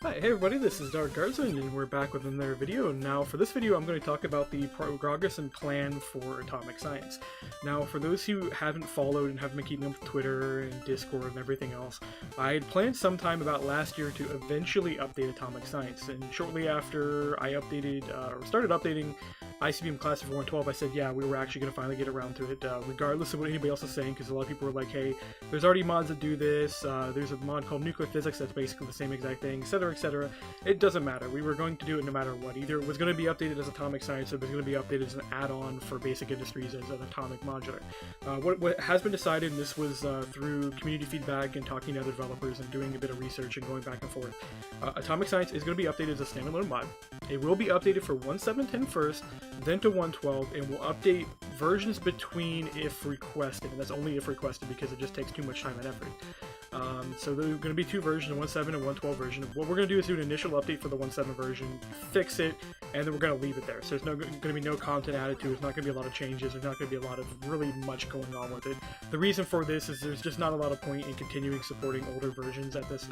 Hi, hey everybody, this is Dark Garzon, and we're back with another video. Now, for this video, I'm going to talk about the progress and plan for atomic science. Now, for those who haven't followed and haven't been keeping up with Twitter and Discord and everything else, I had planned sometime about last year to eventually update atomic science, and shortly after I started updating ICBM Classic for 112, I said, yeah, we were actually going to finally get around to it, regardless of what anybody else is saying, because a lot of people were like, hey, there's already mods that do this, there's a mod called Nuclear Physics that's basically the same exact thing, etc., etc. It doesn't matter. We were going to do it no matter what. Either it was going to be updated as atomic science, or it was going to be updated as an add-on for basic industries as an atomic modular. What has been decided, and this was through community feedback and talking to other developers and doing a bit of research and going back and forth, atomic science is going to be updated as a standalone mod. It will be updated for 1.7.10 first, then to 1.12, and will update versions between if requested, and that's only if requested because it just takes too much time and effort. So there are going to be two versions, a 1.7 and 1.12 version. What we're going to do is do an initial update for the 1.7 version, fix it, and then we're going to leave it there. So there's going to be no content added to it. There's not going to be a lot of changes. There's not going to be a lot of really much going on with it. The reason for this is there's just not a lot of point in continuing supporting older versions at this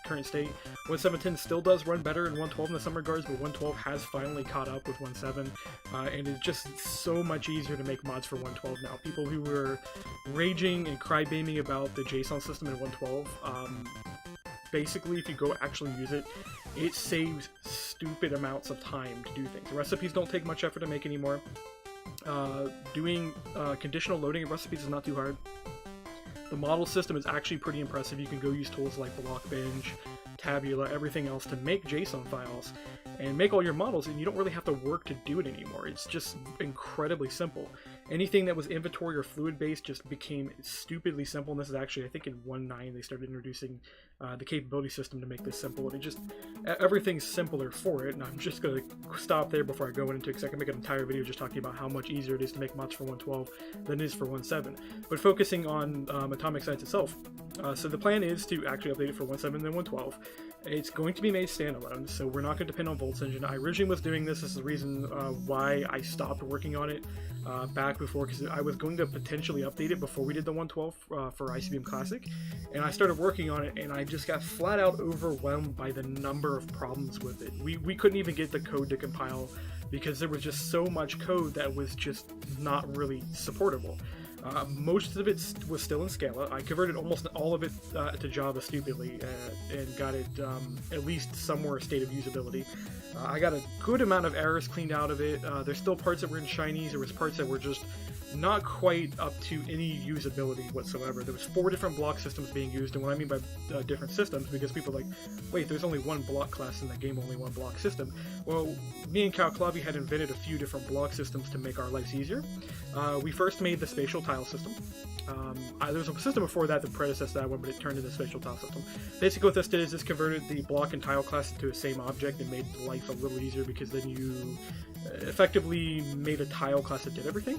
current state. 1.7.10 still does run better in 1.12 in some regards, but 1.12 has finally caught up with 1.7, and it's just so much easier to make mods for 1.12 now. People who were raging and crybabying about the JSON system in 1.12, basically, if you go actually use it, it saves stupid amounts of time to do things. The recipes don't take much effort to make anymore. Doing conditional loading of recipes is not too hard. The model system is actually pretty impressive. You can go use tools like Blockbench, Tabula, everything else to make JSON files and make all your models, and you don't really have to work to do it anymore. It's just incredibly simple. Anything that was inventory or fluid based just became stupidly simple, and this is actually, I think in 1.9 they started introducing the capability system to make this simple, and it just, everything's simpler for it. And I'm just going to stop there before I go into it, because I can make an entire video just talking about how much easier it is to make mods for 1.12 than it is for 1.7. But focusing on atomic science itself, so the plan is to actually update it for 1.7 and then 1.12. It's going to be made standalone, so we're not going to depend on Volts Engine. I originally was doing this as the reason why I stopped working on it back before, because I was going to potentially update it before we did the 1.12 for ICBM Classic, and I started working on it, and I just got flat out overwhelmed by the number of problems with it. We couldn't even get the code to compile because there was just so much code that was just not really supportable. Most of it was still in Scala. I converted almost all of it to Java stupidly and got it at least somewhere a state of usability. I got a good amount of errors cleaned out of it. There's still parts that were in Chinese. There was parts that were just not quite up to any usability whatsoever. There was 4 different block systems being used, and what I mean by different systems, because people are like, wait, there's only one block class in the game, only one block system. Well, me and Kalklavi had invented a few different block systems to make our lives easier. We first made the spatial tile system. There was a system before that predecessor to that one, but it turned into the spatial tile system. Basically what this did is this converted the block and tile class to the same object and made life a little easier, because then you effectively made a tile class that did everything.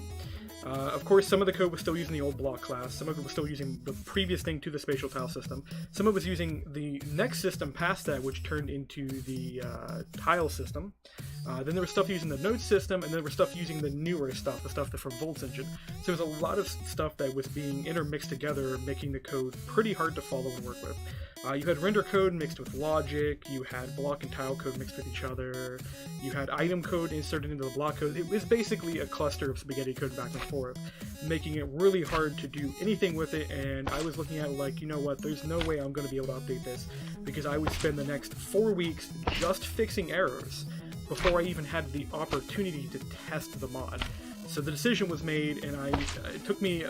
Of course, some of the code was still using the old block class, some of it was still using the previous thing to the spatial tile system, some of it was using the next system past that, which turned into the tile system. Then there was stuff using the node system, and then there was stuff using the newer stuff, the stuff from Volts Engine. So there was a lot of stuff that was being intermixed together, making the code pretty hard to follow and work with. You had render code mixed with logic, you had block and tile code mixed with each other, you had item code inserted into the block code. It was basically a cluster of spaghetti code back and forth, making it really hard to do anything with it, and I was looking at it like, you know what, there's no way I'm going to be able to update this, because I would spend the next 4 weeks just fixing errors before I even had the opportunity to test the mod. So the decision was made, and it took me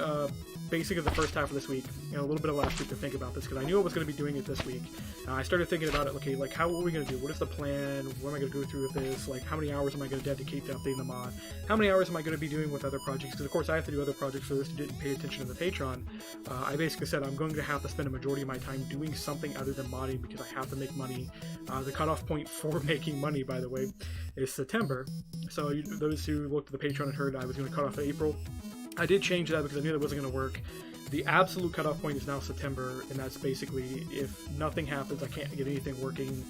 basically the first half of this week and a little bit of last week to think about this, because I knew I was going to be doing it this week. I started thinking about it, okay, like, how are we going to do? What is the plan? What am I going to go through with this? Like, how many hours am I going to dedicate to updating the mod? How many hours am I going to be doing with other projects? Because of course I have to do other projects for this who didn't pay attention to the Patreon. I basically said I'm going to have to spend a majority of my time doing something other than modding, because I have to make money. The cutoff point for making money, by the way, is September. So those who looked at the Patreon and heard I was going to cut off in April, I did change that because I knew that wasn't going to work. The absolute cutoff point is now September, and that's basically if nothing happens, I can't get anything working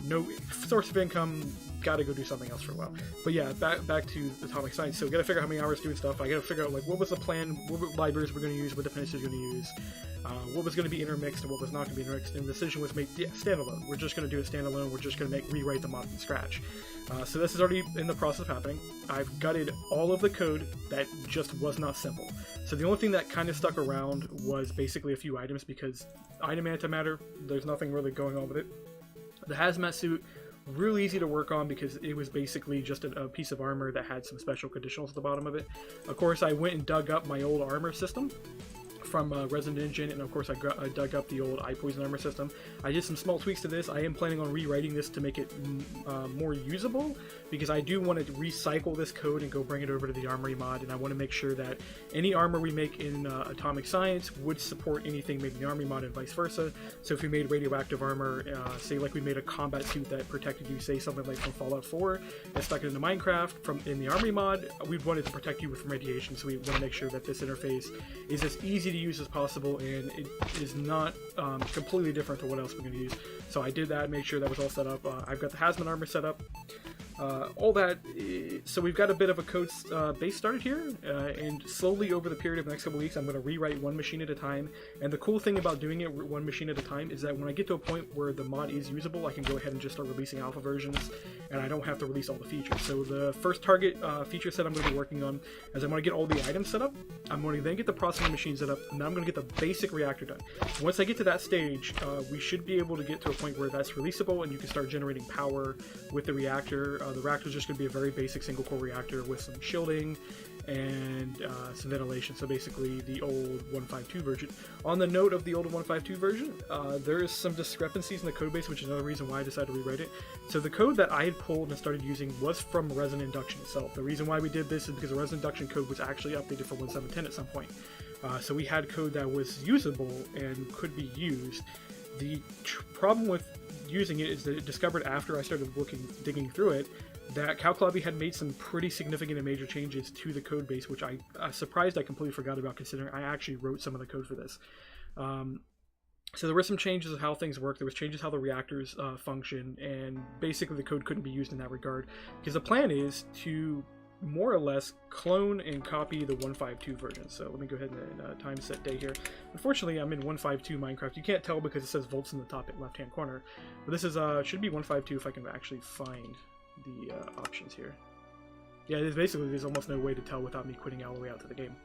no source of income, gotta go do something else for a while. But yeah, back to atomic science. So gotta figure out how many hours doing stuff. I gotta figure out like what was the plan, what libraries we're gonna use, what dependencies we're gonna use, what was gonna be intermixed and what was not gonna be intermixed. And the decision was made, yeah, standalone. We're just gonna do a standalone. We're just gonna rewrite the mod from scratch. So this is already in the process of happening. I've gutted all of the code that just was not simple. So the only thing that kind of stuck around was basically a few items, because item antimatter, there's nothing really going on with it. The hazmat suit, really easy to work on because it was basically just a piece of armor that had some special conditionals at the bottom of it. Of course, I went and dug up my old armor system from Resident Engine, and of course I dug up the old eye poison armor system. I did some small tweaks to this. I am planning on rewriting this to make it more usable, because I do want to recycle this code and go bring it over to the armory mod, and I want to make sure that any armor we make in Atomic Science would support anything made in the armory mod and vice versa. So if we made radioactive armor, say like we made a combat suit that protected you, say something like from Fallout 4, and stuck it into Minecraft in the armory mod, we'd want it to protect you from radiation, so we want to make sure that this interface is as easy to use as possible, and it is not completely different to what else we're going to use. So I did that, made sure that was all set up. I've got the hazmat armor set up, all that. So we've got a bit of a code base started here, and slowly over the period of the next couple weeks I'm going to rewrite one machine at a time. And the cool thing about doing it one machine at a time is that when I get to a point where the mod is usable, I can go ahead and just start releasing alpha versions, and I don't have to release all the features. So the first target feature set I'm going to be working on is I'm going to get all the items set up. I'm going to then get the processing machine set up, and then I'm going to get the basic reactor done. Once I get to that stage, we should be able to get to a point where that's releasable and you can start generating power with the reactor. The reactor is just going to be a very basic single core reactor with some shielding and some ventilation, so basically the old 1.5.2 version. On the note of the old 1.5.2 version, there is some discrepancies in the codebase, which is another reason why I decided to rewrite it. So the code that I had pulled and started using was from Resin Induction itself. The reason why we did this is because the Resin Induction code was actually updated for 1.7.10 at some point. So we had code that was usable and could be used. The problem with using it is that it discovered after I started digging through it, that CalClobby had made some pretty significant and major changes to the code base, which I'm surprised I completely forgot about, considering I actually wrote some of the code for this. So there were some changes of how things work. There was changes how the reactors function, and basically the code couldn't be used in that regard, because the plan is to more or less clone and copy the 1.5.2 version. So let me go ahead and time set day here. Unfortunately, I'm in 1.5.2 Minecraft. You can't tell because it says volts in the top left hand corner, but this is should be 1.5.2 if I can actually find the options here. Yeah, there's almost no way to tell without me quitting all the way out to the game.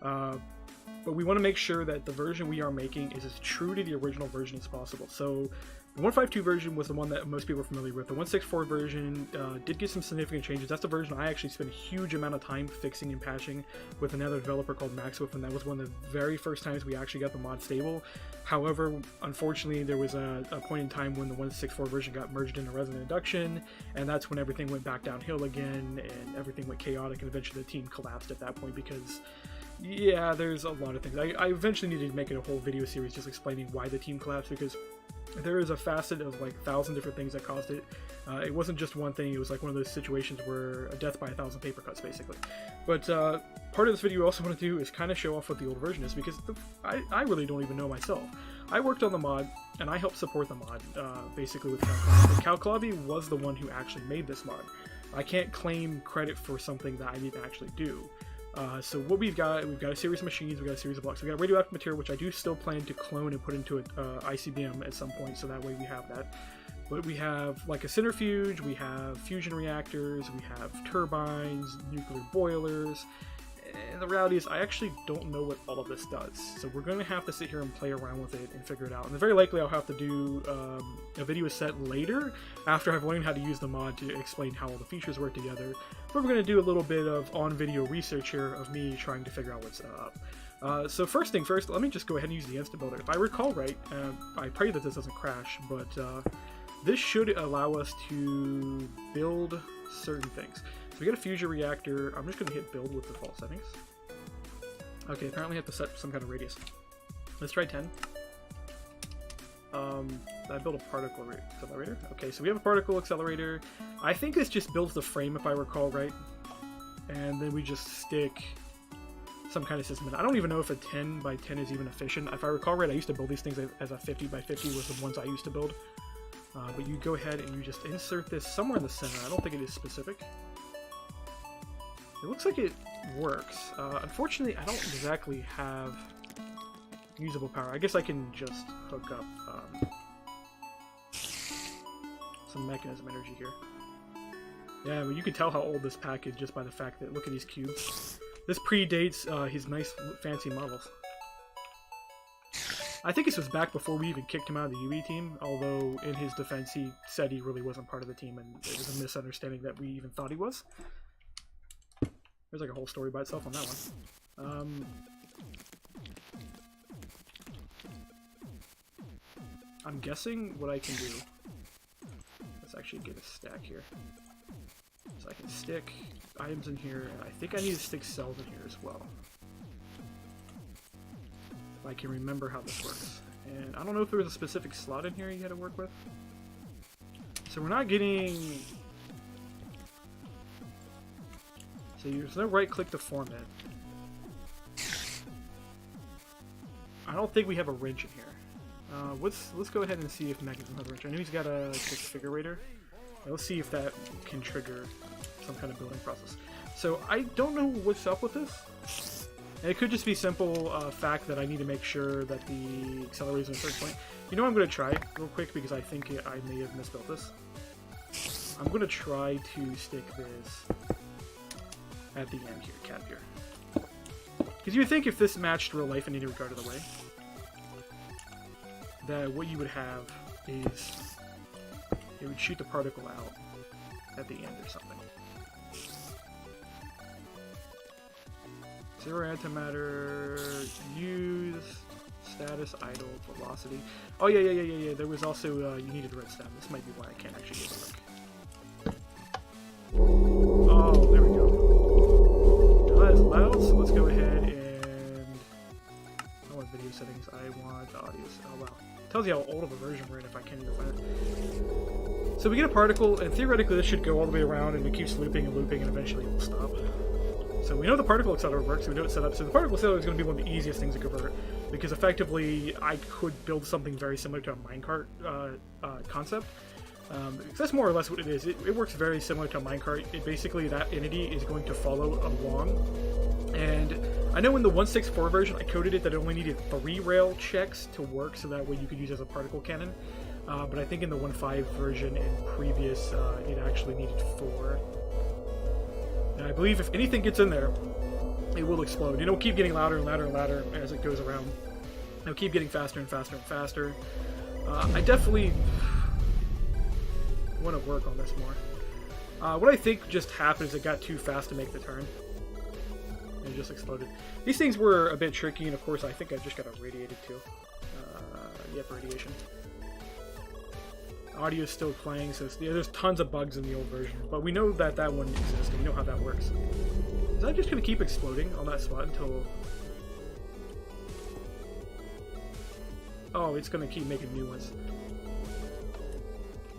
But we want to make sure that the version we are making is as true to the original version as possible. So the 1.5.2 version was the one that most people are familiar with. The 1.6.4 version did get some significant changes. That's the version I actually spent a huge amount of time fixing and patching with another developer called Maxwolf, and that was one of the very first times we actually got the mod stable. However, unfortunately, there was a point in time when the 1.6.4 version got merged into Resin Induction, and that's when everything went back downhill again, and everything went chaotic, and eventually the team collapsed at that point because, yeah, there's a lot of things. I eventually needed to make it a whole video series just explaining why the team collapsed, because there is a facet of like 1,000 different things that caused it. It wasn't just one thing. It was like one of those situations where a death by 1,000 paper cuts, basically. But part of this video I also want to do is kind of show off what the old version is, because I really don't even know myself. I worked on the mod, and I helped support the mod, basically with CalClobby. But CalClobby was the one who actually made this mod. I can't claim credit for something that I didn't actually do. So what we've got a series of machines, we've got a series of blocks. We've got radioactive material, which I do still plan to clone and put into an ICBM at some point, so that way we have that. But we have like a centrifuge, we have fusion reactors, we have turbines, nuclear boilers, and the reality is I actually don't know what all of this does. So we're going to have to sit here and play around with it and figure it out. And very likely I'll have to do a video set later after I've learned how to use the mod to explain how all the features work together. But we're going to do a little bit of on-video research here of me trying to figure out what's up. So first thing first, let me just go ahead and use the Insta Builder. If I recall right, I pray that this doesn't crash, but this should allow us to build certain things. So we got a fusion reactor. I'm just going to hit build with default settings. Okay, apparently I have to set some kind of radius. Let's try 10. I built a particle accelerator. Okay, so we have a particle accelerator. I think this just builds the frame, if I recall right. And then we just stick some kind of system in. I don't even know if a 10 by 10 is even efficient. If I recall right, I used to build these things as a 50 by 50 was the ones I used to build. But you go ahead and you just insert this somewhere in the center. I don't think it is specific. It looks like it works. Unfortunately, I don't exactly have usable power. I guess I can just hook up some mechanism energy here. Yeah, well, you can tell how old this pack is just by the fact that, look at these cubes. This predates his nice fancy models. I think this was back before we even kicked him out of the UE team, although in his defense he said he really wasn't part of the team and it was a misunderstanding that we even thought he was. There's like a whole story by itself on that one. I'm guessing what I can do, let's actually get a stack here. So I can stick items in here, and I think I need to stick cells in here as well. If I can remember how this works. And I don't know if there was a specific slot in here you had to work with. So we're not getting... So there's no right click to form it. I don't think we have a wrench in here. Let's go ahead and see if Mechanism has a wrench. I know he's got a configurator. Let's see if that can trigger some kind of building process. So I don't know what's up with this. And it could just be simple fact that I need to make sure that the accelerator is in a certain point. You know what I'm going to try real quick because I think I may have misbuilt this. I'm going to try to stick this at the end here, cap here. Because you would think if this matched real life in any regard of the way, that what you would have is it would shoot the particle out at the end or something. Zero antimatter, use, status, idle, velocity. Oh yeah. There was also, you needed redstone. This might be why I can't actually get it work. Oh, there we go. That is loud, so let's go ahead and... I want video settings, I want audio. Oh wow. It tells you how old of a version we're in if I can't even find it. So we get a particle, and theoretically this should go all the way around, and it keeps looping and looping, and eventually it will stop. So we know the particle accelerator works, so we know it's set up. So the particle accelerator is going to be one of the easiest things to convert, because effectively I could build something very similar to a minecart concept. That's more or less what it is. It works very similar to a minecart. Basically, that entity is going to follow along. And I know in the 1.6.4 version, I coded it that it only needed 3 rail checks to work, so that way you could use it as a particle cannon. But I think in the 1.5 version and previous, it actually needed 4. And I believe if anything gets in there, it will explode. It'll keep getting louder and louder and louder as it goes around. It'll keep getting faster and faster and faster. I definitely want to work on this more. What I think just happened is it got too fast to make the turn. And it just exploded. These things were a bit tricky, and of course I think I just got irradiated too. Yep, radiation. Audio is still playing, so there's tons of bugs in the old version, but we know that that one exists, and we know how that works. Is that just going to keep exploding on that spot until... Oh, it's going to keep making new ones.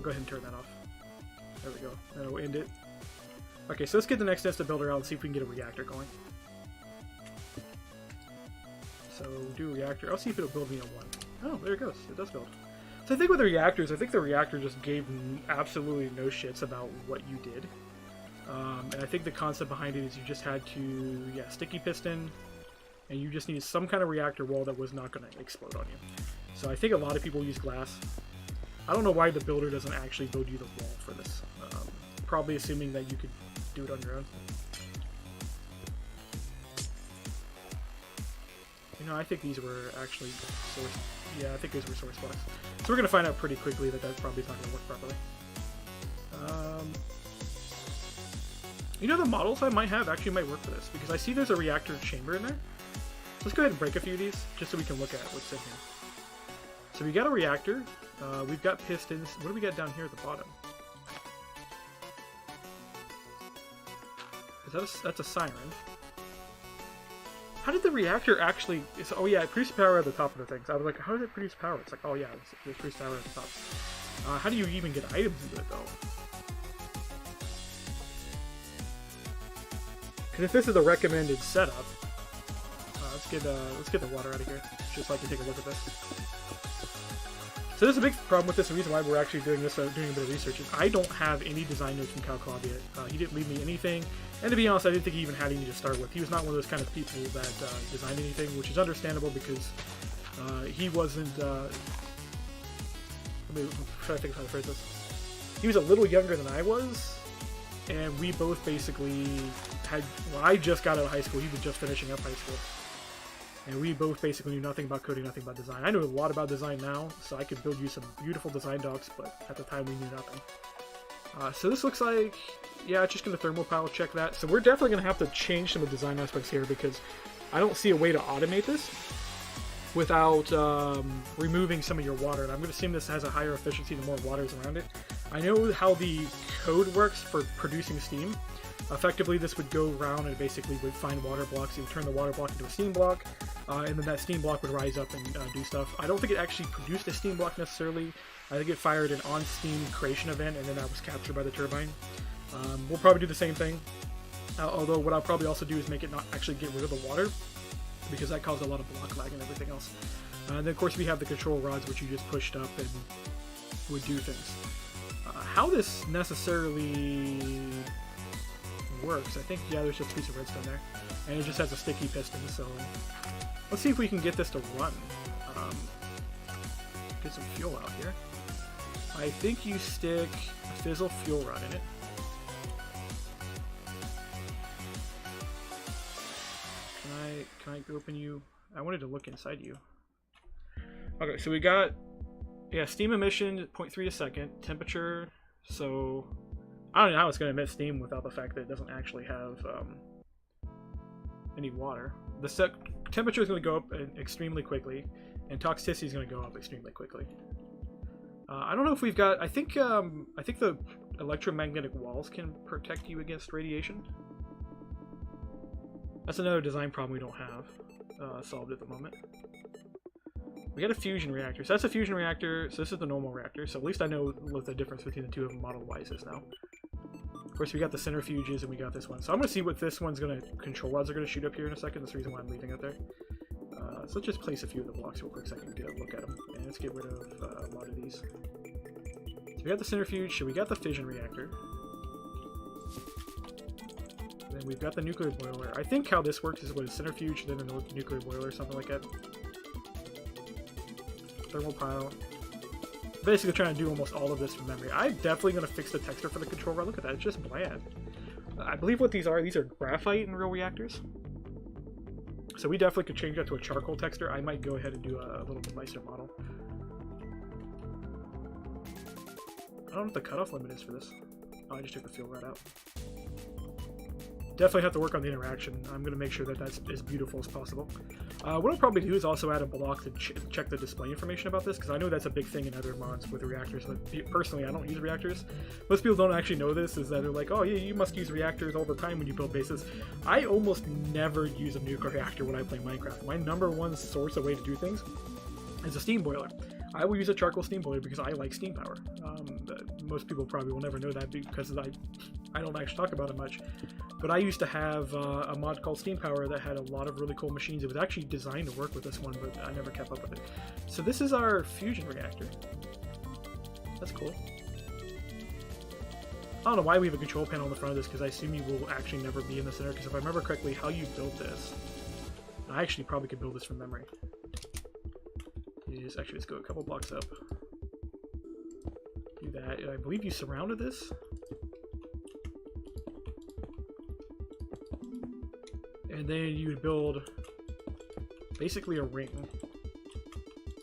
Go ahead and turn that off. There we go. That'll end it. Okay, so let's get the next instant builder out and see if we can get a reactor going. So, do reactor. I'll see if it'll build me a 1. Oh, there it goes. It does build. So I think with the reactors, I think the reactor just gave absolutely no shits about what you did. And I think the concept behind it is you just had to, yeah, sticky piston, and you just needed some kind of reactor wall that was not going to explode on you. So I think a lot of people use glass. I don't know why the builder doesn't actually build you the wall for this. Probably assuming that you could do it on your own. You know, I think these were actually source. Yeah, I think these were source blocks. So we're going to find out pretty quickly that that probably is not going to work properly. You know, the models I might have actually might work for this, because I see there's a reactor chamber in there. Let's go ahead and break a few of these, just so we can look at what's in here. So we got a reactor, we've got pistons. What do we got down here at the bottom? That's a siren. How did the reactor actually... Oh yeah, it produces power at the top of the things. I was like, how did it produce power? It's like, oh yeah, it produces power at the top. How do you even get items into it, though? Because if this is the recommended setup... let's get the water out of here, just so I can take a look at this. So there's a big problem with this. The reason why we're actually doing this, doing a bit of research, is I don't have any design notes from Cal Club yet. He didn't leave me anything, and to be honest, I didn't think he even had any to start with. He was not one of those kind of people that designed anything, which is understandable because he wasn't. Let me try to think of how to phrase this. He was a little younger than I was, and we both basically had. Well, I just got out of high school. He was just finishing up high school. And we both basically knew nothing about coding, nothing about design. I know a lot about design now, so I could build you some beautiful design docs, but at the time we knew nothing. So this looks like, yeah, it's just going to thermopile check that. So we're definitely going to have to change some of the design aspects here because I don't see a way to automate this without removing some of your water. And I'm going to assume this has a higher efficiency the more water is around it. I know how the code works for producing steam. Effectively, this would go around and basically would find water blocks. It would turn the water block into a steam block, and then that steam block would rise up and do stuff. I don't think it actually produced a steam block necessarily. I think it fired an on-steam creation event, and then that was captured by the turbine. We'll probably do the same thing, although what I'll probably also do is make it not actually get rid of the water, because that caused a lot of block lag and everything else. And then, of course, we have the control rods, which you just pushed up and would do things. How this necessarily works, I think, yeah, there's just a piece of redstone there, and it just has a sticky piston, so let's see if we can get this to run. Get some fuel out here. I think you stick a fizzle fuel rod in it. Can I open you? I wanted to look inside you. Okay, so we got, yeah, steam emission 0.3 a second, temperature, so I don't know how it's going to emit steam without the fact that it doesn't actually have any water. The temperature is going to go up extremely quickly, and toxicity is going to go up extremely quickly. I don't know if we've got. I think the electromagnetic walls can protect you against radiation. That's another design problem we don't have solved at the moment. We got a fusion reactor. So that's a fusion reactor. So this is the normal reactor. So at least I know what the difference between the two of them model-wise is now. Of course, we got the centrifuges and we got this one. So I'm going to see what this one's going to, control rods are going to shoot up here in a second. That's the reason why I'm leaving it there. So let's just place a few of the blocks real quick so I can get a look at them. And let's get rid of a lot of these. So we got the centrifuge, so we got the fission reactor. Then we've got the nuclear boiler. I think how this works is with a centrifuge, then a nuclear boiler, something like that. Thermopile. Basically trying to do almost all of this from memory. I'm definitely going to fix the texture for the control rod. Look at that, it's just bland. I believe what these are graphite in real reactors. So we definitely could change that to a charcoal texture. I might go ahead and do a little nicer model. I don't know what the cutoff limit is for this. Oh, I just took the fuel rod out. Definitely have to work on the interaction. I'm going to make sure that that's as beautiful as possible. What I'll probably do is also add a block to check the display information about this, because I know that's a big thing in other mods with reactors, but personally I don't use reactors. Most people don't actually know this, is that they're like, oh yeah, you must use reactors all the time when you build bases. I almost never use a nuclear reactor when I play Minecraft. My number one source of way to do things is a steam boiler. I will use a charcoal steam boiler because I like steam power. Most people probably will never know that because I don't actually talk about it much. But I used to have a mod called Steam Power that had a lot of really cool machines. It was actually designed to work with this one, but I never kept up with it. So this is our fusion reactor. That's cool. I don't know why we have a control panel in the front of this, because I assume you will actually never be in the center, because if I remember correctly how you built this, I actually probably could build this from memory. Is actually, let's go a couple blocks up. Do that. I believe you surrounded this. And then you would build basically a ring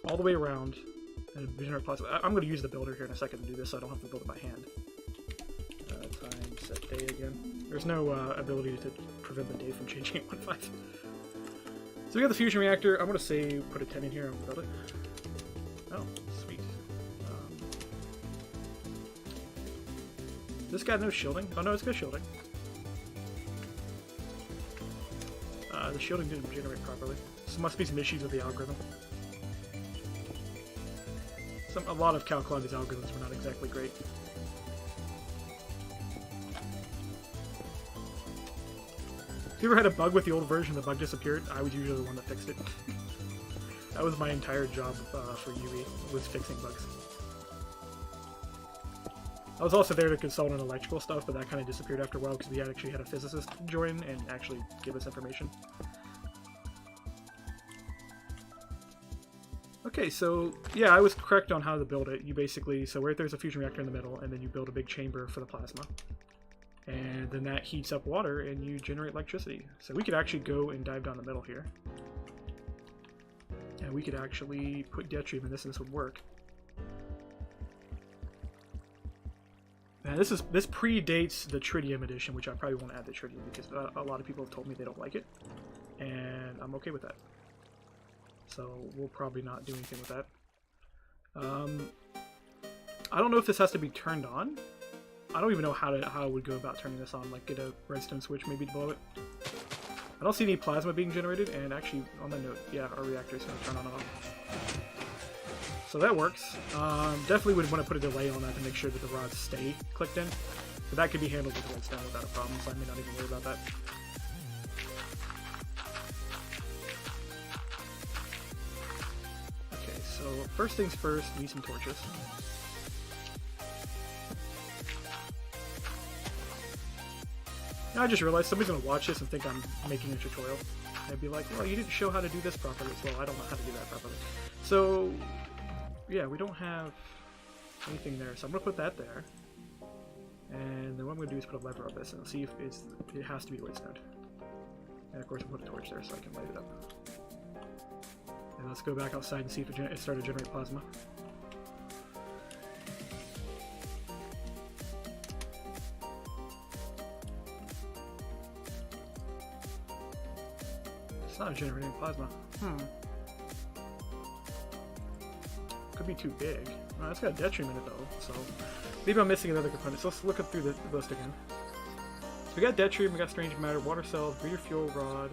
all the way around and generate plots. I'm going to use the builder here in a second to do this so I don't have to build it by hand. Time set day again. There's no ability to prevent the day from changing at 1.5. So we got the fusion reactor. I'm going to say put a 10 in here and build it. Oh, sweet. This got no shielding. Oh no, it's got shielding. The shielding didn't generate properly. There must be some issues with the algorithm. A lot of Cal Club's algorithms were not exactly great. If you ever had a bug with the old version, the bug disappeared, I was usually the one that fixed it. That was my entire job for UV, was fixing bugs. I was also there to consult on electrical stuff, but that kind of disappeared after a while because we actually had a physicist join and actually give us information. Okay, so yeah, I was correct on how to build it. You basically, so right there's a fusion reactor in the middle, and then you build a big chamber for the plasma. And then that heats up water and you generate electricity. So we could actually go and dive down the middle here. And we could actually put deuterium in this and this would work. And this predates the tritium edition, which I probably won't add the tritium because a lot of people have told me they don't like it. And I'm okay with that. So we'll probably not do anything with that. I don't know if this has to be turned on. I don't even know how I would go about turning this on, like get a redstone switch maybe to blow it. I don't see any plasma being generated, and actually, on that note, yeah, our reactor is going to turn on and off. So that works. Definitely would want to put a delay on that to make sure that the rods stay clicked in. But that could be handled with redstone without a problem, so I may not even worry about that. Okay, so first things first, we need some torches. Now I just realized somebody's going to watch this and think I'm making a tutorial. They'd be like, well, you didn't show how to do this properly. Well, I don't know how to do that properly. So, yeah, we don't have anything there. So I'm going to put that there. And then what I'm going to do is put a lever up this and see if it has to be redstone. And of course we'll put a torch there so I can light it up. And let's go back outside and see if it started to generate plasma. It's not generating plasma. Could be too big. Oh, it's got deuterium in it though, so maybe I'm missing another component. So let's look up through the list again. So we got deuterium, we got strange matter, water cells, breeder fuel rod,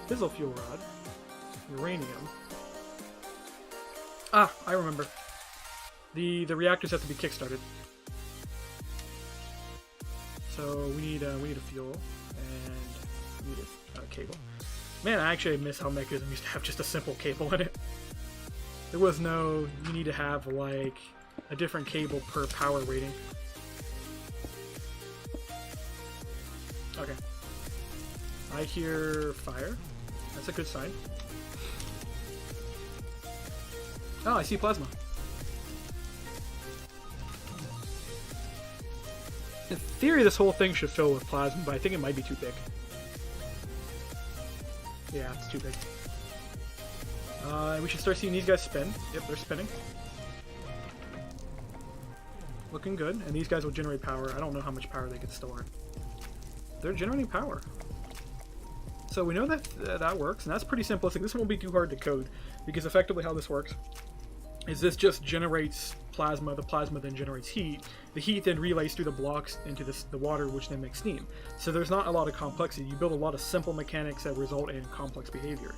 fissile fuel rod, uranium. Ah, I remember. The reactors have to be kickstarted. So we need a fuel and we need a cable. Man, I actually miss how Mechanism used to have just a simple cable in it. There was no, you need to have like a different cable per power rating. Okay. I hear fire. That's a good sign. Oh, I see plasma. In theory, this whole thing should fill with plasma, but I think it might be too big. Yeah, it's too big. We should start seeing these guys spin. Yep, they're spinning. Looking good. And these guys will generate power. I don't know how much power they can store. They're generating power. So we know that that works, and that's pretty simplistic. This won't be too hard to code, because effectively how this works is this just generates plasma. The plasma then generates heat. The heat then relays through the blocks into the water, which then makes steam. So there's not a lot of complexity. You build a lot of simple mechanics that result in complex behavior.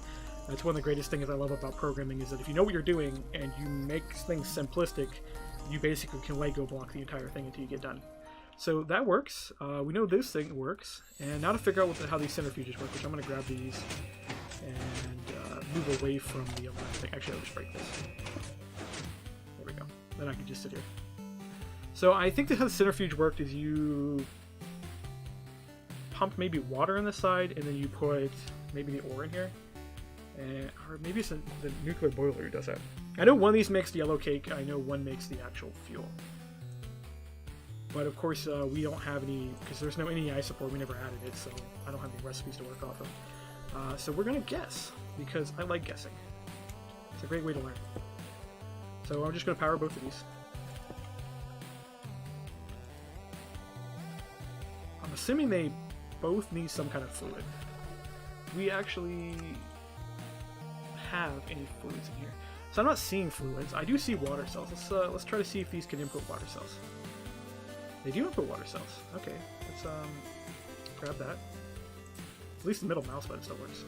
That's one of the greatest things I love about programming, is that if you know what you're doing and you make things simplistic, you basically can Lego block the entire thing until you get done. So that works. We know this thing works. And now to figure out how these centrifuges work, which I'm going to grab these and move away from the other thing. Actually, I'll just break this. There we go. Then I can just sit here. So I think that how the centrifuge worked is you pump maybe water on the side, and then you put maybe the ore in here. Or maybe it's the nuclear boiler who does that. I know one of these makes the yellow cake. I know one makes the actual fuel. But of course, we don't have any, because there's no NEI support. We never added it, so I don't have any recipes to work off of. So we're going to guess, because I like guessing. It's a great way to learn. So I'm just going to power both of these. I'm assuming they both need some kind of fluid. We actually have any fluids in here. So I'm not seeing fluids. I do see water cells. Let's try to see if these can input water cells. They do input water cells. Okay, let's grab that. At least the middle mouse button still works.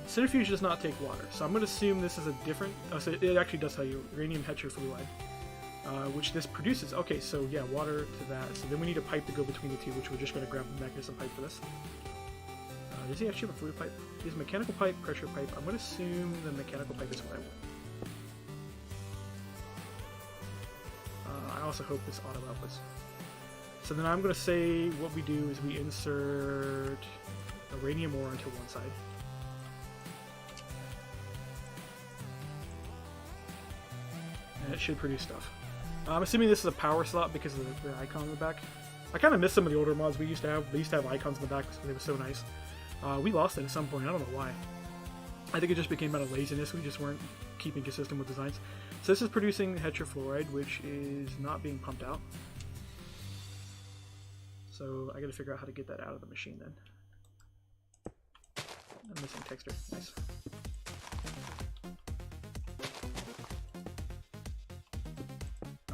Centrifuge does not take water, so I'm going to assume this is a different... Oh, so it actually does tell you uranium heterofluoride, which this produces. Okay, so yeah, water to that. So then we need a pipe to go between the two, which we're just going to grab the mechanism pipe for this. Does he actually have a fluid pipe? He has a mechanical pipe, pressure pipe. I'm going to assume the mechanical pipe is what I want. I also hope this auto outputs. So then I'm going to say what we do is we insert uranium ore onto one side. And it should produce stuff. I'm assuming this is a power slot because of the icon in the back. I kind of miss some of the older mods we used to have. They used to have icons in the back because they were so nice. We lost it at some point. I don't know why. I think it just became out of laziness. We just weren't keeping consistent with designs. So this is producing tetrafluoride, which is not being pumped out. So I got to figure out how to get that out of the machine then. I'm missing texture. Nice.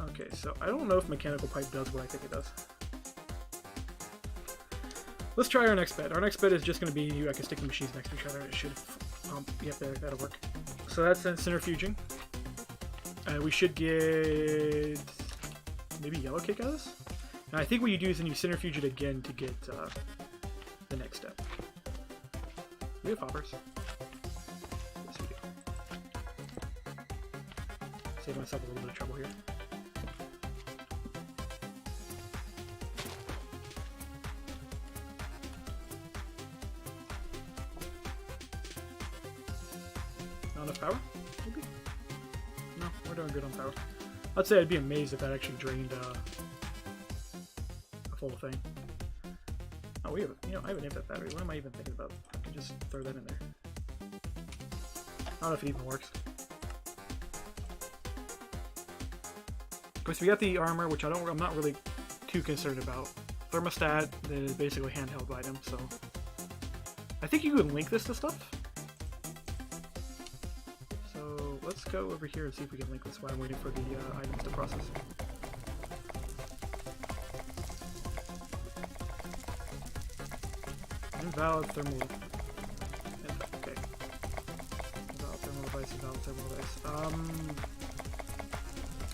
Okay, so I don't know if mechanical pipe does what I think it does. Let's try our next bed. Our next bed is just going to be, I can stick the machines next to each other. It should pump. Yep, there, that'll work. So that's then centrifuging. We should get maybe yellow cake out of this. And I think what you do is then you centrifuge it again to get the next step. We have hoppers. Yes, we do. Save myself a little bit of trouble here. Not enough power? Maybe? No, we're doing good on power. I'd say I'd be amazed if that actually drained a full thing. Oh, we have, you know, I haven't named that battery. What am I even thinking about? I can just throw that in there. I don't know if it even works. Of course, we got the armor, which I'm not really too concerned about. Thermostat, the basically handheld item, so I think you can link this to stuff. So let's go over here and see if we can link this while I'm waiting for the items to process. Invalid thermal. Okay. Invalid thermal device, invalid thermal device.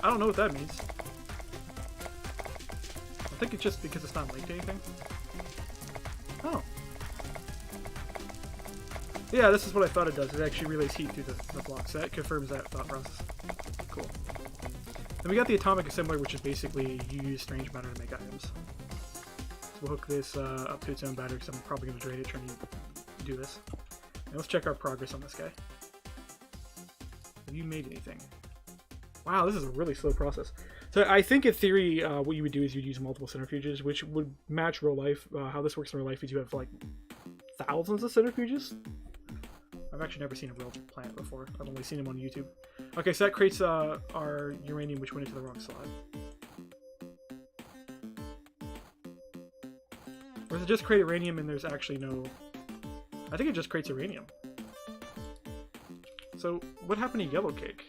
I don't know what that means. I think it's just because it's not linked to anything. Oh. Yeah, this is what I thought it does. It actually relays heat through the block, so that confirms that thought process. Cool. Then we got the atomic assembler, which is basically you use strange matter to make items. So we'll hook this up to its own battery, because I'm probably going to drain it trying to do this. And let's check our progress on this guy. Have you made anything? Wow, this is a really slow process. So I think in theory, what you would do is you'd use multiple centrifuges, which would match real life. How this works in real life is you have like thousands of centrifuges. I've actually never seen a real plant before. I've only seen them on YouTube. Okay, so that creates our uranium, which went into the wrong slot. Or does it just create uranium and there's actually no... I think it just creates uranium. So what happened to yellow cake?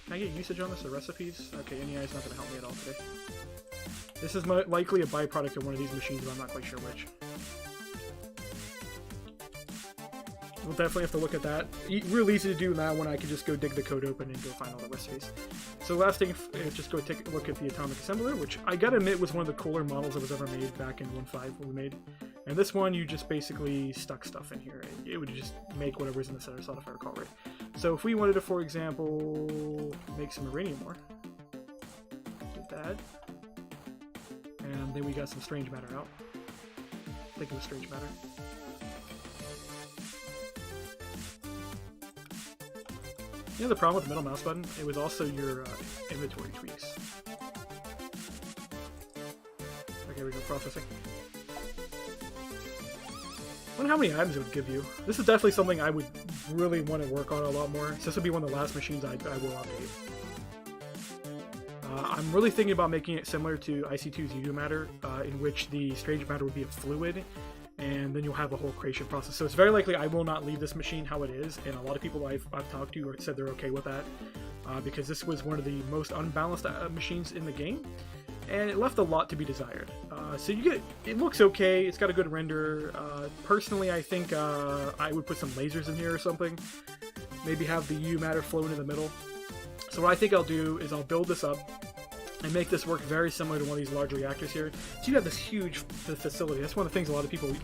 Can I get usage on this or recipes? Okay, NEI is not going to help me at all today. This is likely a byproduct of one of these machines, but I'm not quite sure which. We'll definitely have to look at that. Real easy to do now when I can just go dig the code open and go find all the recipes. So last thing is just go take a look at the atomic assembler, which I gotta admit was one of the cooler models that was ever made back in 1.5 when we made. And this one, you just basically stuck stuff in here. It would just make whatever's in the center slot, if I recall right. So if we wanted to, for example, make some uranium ore, did that. And then we got some strange matter out. I think it was strange matter. You know the problem with the middle mouse button? It was also your inventory tweaks. Okay, we go processing. I wonder how many items it would give you. This is definitely something I would really want to work on a lot more. So this would be one of the last machines I will update. I'm really thinking about making it similar to IC2's Umatter, in which the strange matter would be a fluid, and then you'll have a whole creation process. So it's very likely I will not leave this machine how it is, and a lot of people I've talked to said they're okay with that, because this was one of the most unbalanced machines in the game, and it left a lot to be desired. So you get, it looks okay, it's got a good render. Personally, I think I would put some lasers in here or something, maybe have the Umatter float in the middle. So what I think I'll do is I'll build this up, and make this work very similar to one of these large reactors here. So you have this huge facility. That's one of the things a lot of people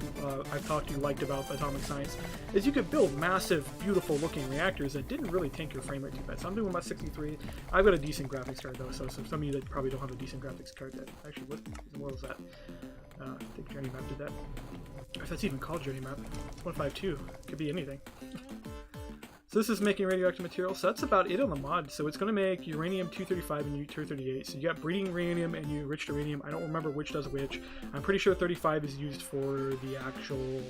I've talked to liked about atomic science, is you could build massive, beautiful looking reactors that didn't really tank your frame rate too bad. So I'm doing about 63. I've got a decent graphics card though, so some of you that probably don't have a decent graphics card that actually, what was that? I think Journey Map did that. If that's even called Journey Map. It's 152. Could be anything. So this is making radioactive material, so that's about it on the mod. So it's going to make uranium-235 and U-238. So you got breeding uranium and you enriched uranium. I don't remember which does which. I'm pretty sure 35 is used for the actual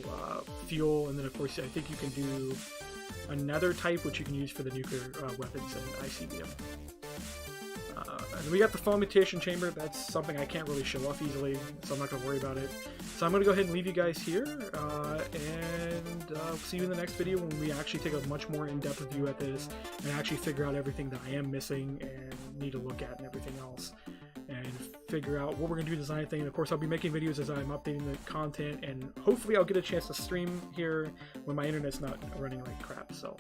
fuel, and then of course I think you can do another type which you can use for the nuclear weapons and ICBM. And we got the fomentation chamber. That's something I can't really show off easily, so I'm not going to worry about it. So I'm going to go ahead and leave you guys here, and see you in the next video when we actually take a much more in-depth view at this and actually figure out everything that I am missing and need to look at and everything else, and figure out what we're going to do design thing. And of course I'll be making videos as I'm updating the content, and hopefully I'll get a chance to stream here when my internet's not running like crap. So